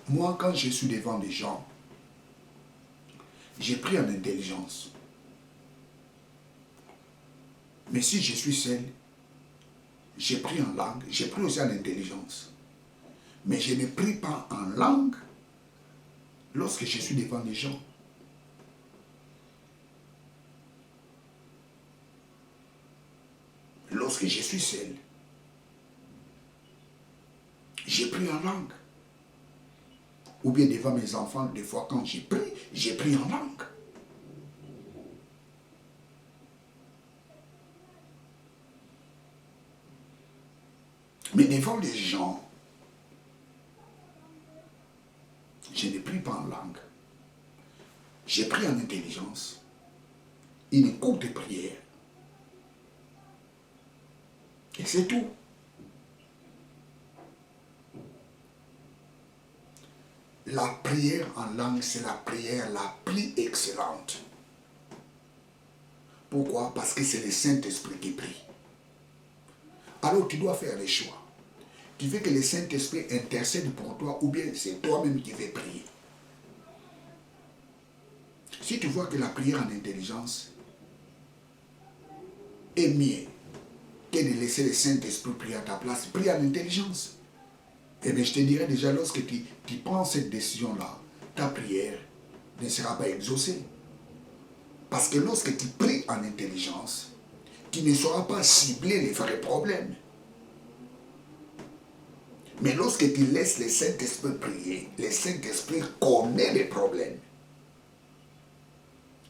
Moi, quand je suis devant des gens, j'ai pris en intelligence. Mais si je suis seul, j'ai pris en langue, j'ai pris aussi en intelligence. Mais je ne prie pas en langue lorsque je suis devant des gens. Lorsque je suis seul, j'ai pris en langue. Ou bien devant mes enfants, des fois quand j'ai pris en langue. Mais devant les gens, je ne prie pas en langue. J'ai pris en intelligence. Une courte prière. Et c'est tout. La prière en langue, c'est la prière la plus excellente. Pourquoi? Parce que c'est le Saint-Esprit qui prie. Alors tu dois faire les choix. Tu veux que le Saint-Esprit intercède pour toi ou bien c'est toi-même qui veux prier. Si tu vois que la prière en intelligence est mieux que de laisser le Saint-Esprit prier à ta place, prie en intelligence. Eh bien, je te dirais déjà, lorsque tu prends cette décision-là, ta prière ne sera pas exaucée. Parce que lorsque tu pries en intelligence, tu ne sauras pas cibler les vrais problèmes. Mais lorsque tu laisses le Saint-Esprit prier, le Saint-Esprit connaît les problèmes.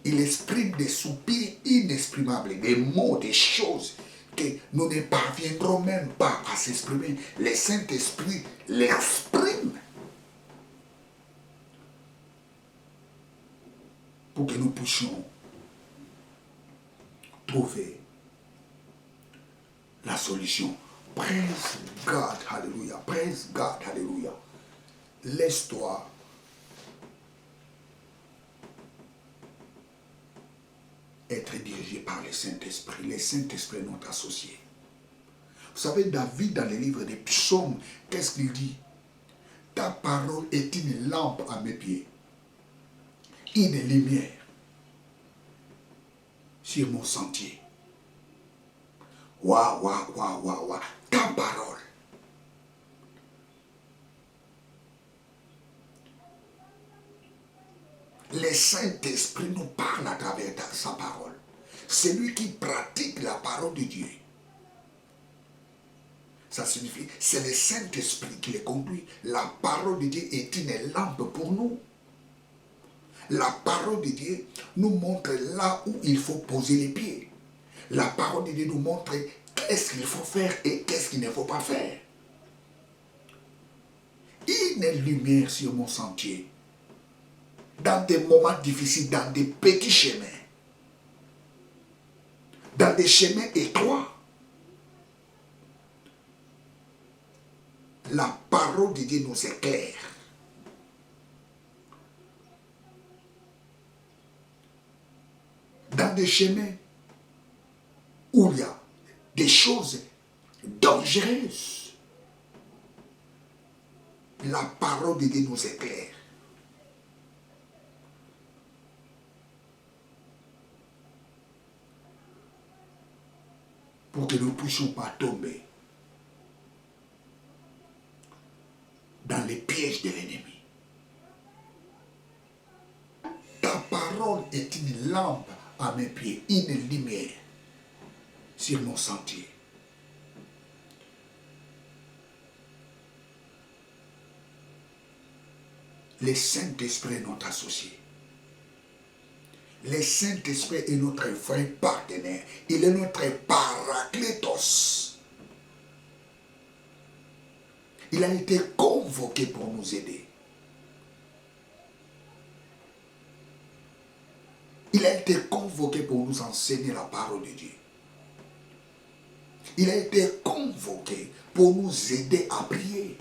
Il exprime des soupirs inexprimables, des mots, des choses que nous ne parviendrons même pas à s'exprimer. Le Saint-Esprit l'exprime pour que nous puissions trouver la solution. Praise God, hallelujah. Praise God, hallelujah. Laisse-toi être dirigé par le Saint-Esprit. Le Saint-Esprit est notre associé. Vous savez, David, dans les livres des psaumes, qu'est-ce qu'il dit? Ta parole est une lampe à mes pieds, une lumière sur mon sentier. Waouh, waouh, waouh, waouh, waouh. Ta parole. Le Saint-Esprit nous parle à travers sa parole. C'est lui qui pratique la parole de Dieu. Ça signifie, c'est le Saint-Esprit qui les conduit. La parole de Dieu est une lampe pour nous. La parole de Dieu nous montre là où il faut poser les pieds. La parole de Dieu nous montre qu'est-ce qu'il faut faire et qu'est-ce qu'il ne faut pas faire. Une lumière sur mon sentier. Dans des moments difficiles, dans des petits chemins. Dans des chemins étroits. La parole de Dieu nous éclaire. Dans des chemins où il y a des choses dangereuses, la parole de Dieu nous éclaire. Pour que nous ne puissions pas tomber dans les pièges de l'ennemi. Ta parole est une lampe à mes pieds, une lumière sur mon sentier. Le Saint-Esprit est notre associé. Le Saint-Esprit est notre vrai partenaire. Il est notre paraclétos. Il a été convoqué pour nous aider. Il a été convoqué pour nous enseigner la parole de Dieu. Il a été convoqué pour nous aider à prier.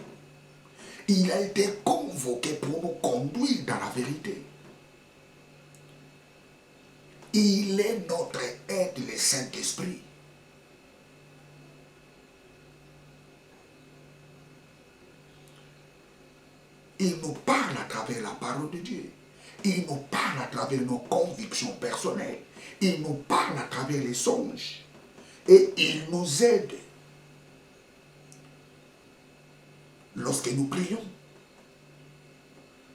Il a été convoqué pour nous conduire dans la vérité. Il est notre aide, le Saint-Esprit. Il nous parle à travers la parole de Dieu. Il nous parle à travers nos convictions personnelles. Il nous parle à travers les songes. Et il nous aide lorsque nous prions.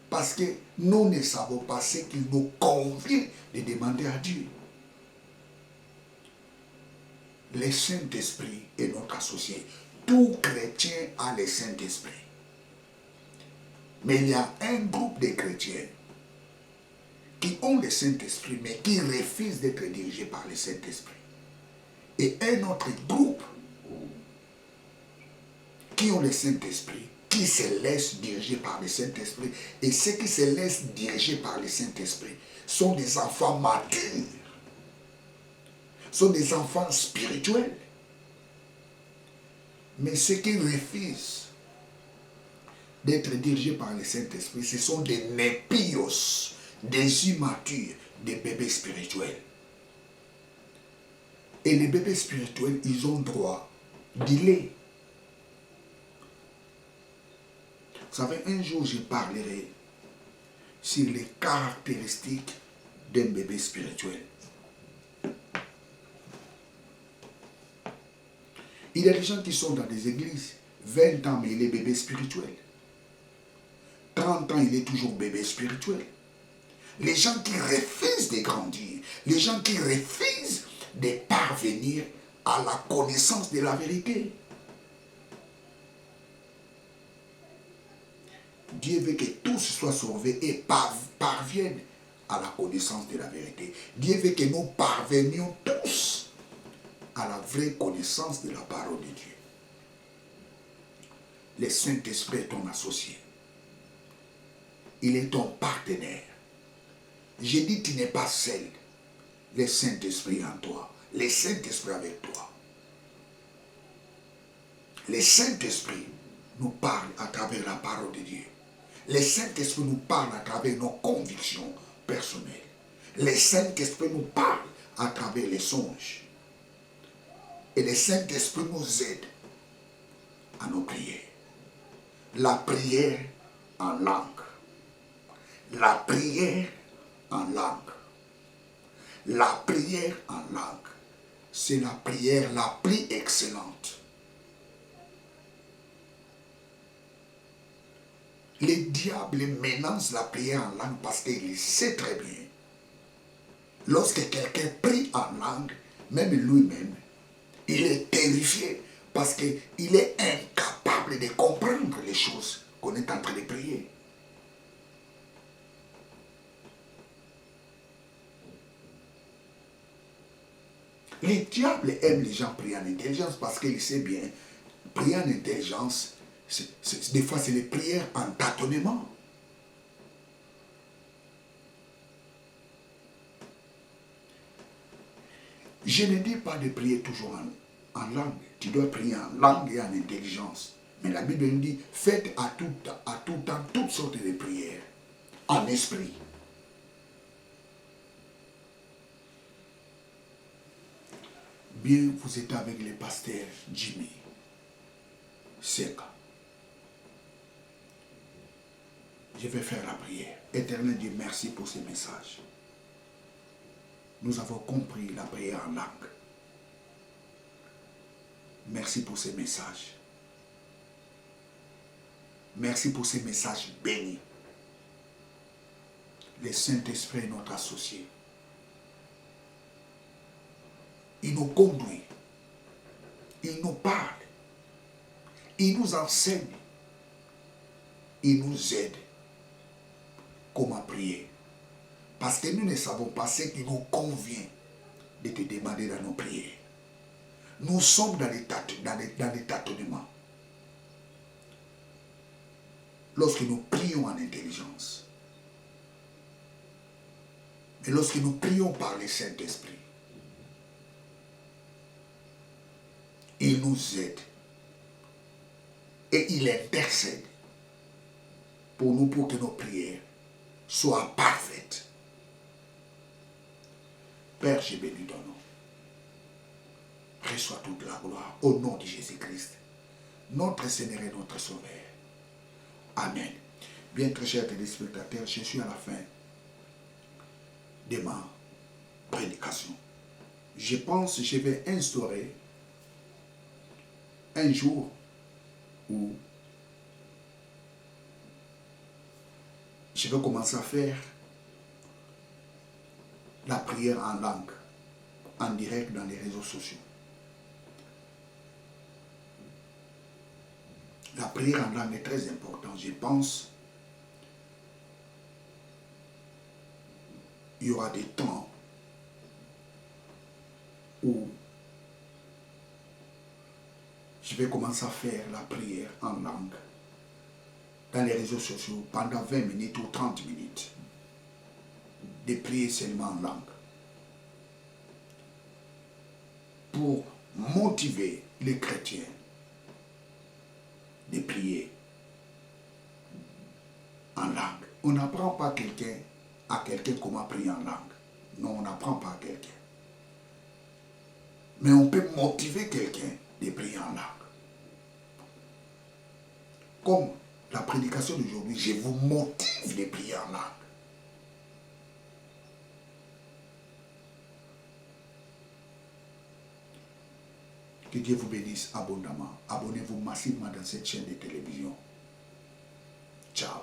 Parce que nous ne savons pas ce qu'il nous convient de demander à Dieu. Le Saint-Esprit est notre associé. Tout chrétien a le Saint-Esprit. Mais il y a un groupe de chrétiens qui ont le Saint-Esprit, mais qui refusent d'être dirigés par le Saint-Esprit. Et un autre groupe qui ont le Saint-Esprit, qui se laissent diriger par le Saint-Esprit. Et ceux qui se laissent diriger par le Saint-Esprit sont des enfants matures, sont des enfants spirituels. Mais ceux qui refusent d'être dirigés par le Saint-Esprit, ce sont des népios, des immatures, des bébés spirituels. Et les bébés spirituels, ils ont droit d'y lait. Vous savez, un jour, je parlerai sur les caractéristiques d'un bébé spirituel. Il y a des gens qui sont dans des églises, 20 ans, mais il est bébé spirituel. 30 ans, il est toujours bébé spirituel. Les gens qui refusent de grandir, les gens qui refusent de parvenir à la connaissance de la vérité. Dieu veut que tous soient sauvés et parviennent à la connaissance de la vérité. Dieu veut que nous parvenions tous à la vraie connaissance de la parole de Dieu. Le Saint-Esprit est ton associé. Il est ton partenaire. J'ai dit, tu n'es pas seul. Le Saint-Esprit en toi. Le Saint-Esprit avec toi. Le Saint-Esprit nous parle à travers la parole de Dieu. Le Saint-Esprit nous parle à travers nos convictions personnelles. Le Saint-Esprit nous parle à travers les songes. Et le Saint-Esprit nous aide à nos prières. La prière en langue. La prière en langue. La prière en langue, c'est la prière la plus excellente. Le diable menace la prière en langue parce qu'il sait très bien. Lorsque quelqu'un prie en langue, même lui-même, il est terrifié parce qu'il est incapable de comprendre les choses qu'on est en train de prier. Le diable aime les gens prier en intelligence parce qu'il sait bien, prier en intelligence, des fois c'est les prières en tâtonnement. Je ne dis pas de prier toujours en langue. Tu dois prier en langue et en intelligence. Mais la Bible nous dit, faites à tout temps toutes sortes de prières, en esprit. Bien, vous êtes avec le pasteur Jimmy Seka. Je vais faire la prière. Éternel Dieu, merci pour ce message. Nous avons compris la prière en langue. Merci pour ce message. Merci pour ces messages bénis. Le Saint-Esprit est notre associé. Il nous conduit. Il nous parle. Il nous enseigne. Il nous aide. Comment prier. Parce que nous ne savons pas ce qui nous convient de te demander dans nos prières. Nous sommes dans les tâtonnements. Lorsque nous prions en intelligence. Mais lorsque nous prions par le Saint-Esprit, il nous aide. Et il intercède pour nous, pour que nos prières soient parfaites. Père, j'ai béni ton nom. Reçois toute la gloire au nom de Jésus-Christ, notre Seigneur et notre Sauveur. Amen. Bien, très chers téléspectateurs, je suis à la fin de ma prédication. Je pense que je vais instaurer un jour où je vais commencer à faire la prière en langue, en direct dans les réseaux sociaux. La prière en langue est très importante. Je pense qu'il y aura des temps où je vais commencer à faire la prière en langue dans les réseaux sociaux pendant 20 minutes ou 30 minutes. De prier seulement en langue. Pour motiver les chrétiens de prier en langue. On n'apprend pas à quelqu'un comment prier en langue. Non, on n'apprend pas à quelqu'un. Mais on peut motiver quelqu'un de prier en langue. Comme la prédication d'aujourd'hui, je vous motive de prier en langue. Que Dieu vous bénisse abondamment. Abonnez-vous massivement dans cette chaîne de télévision. Ciao.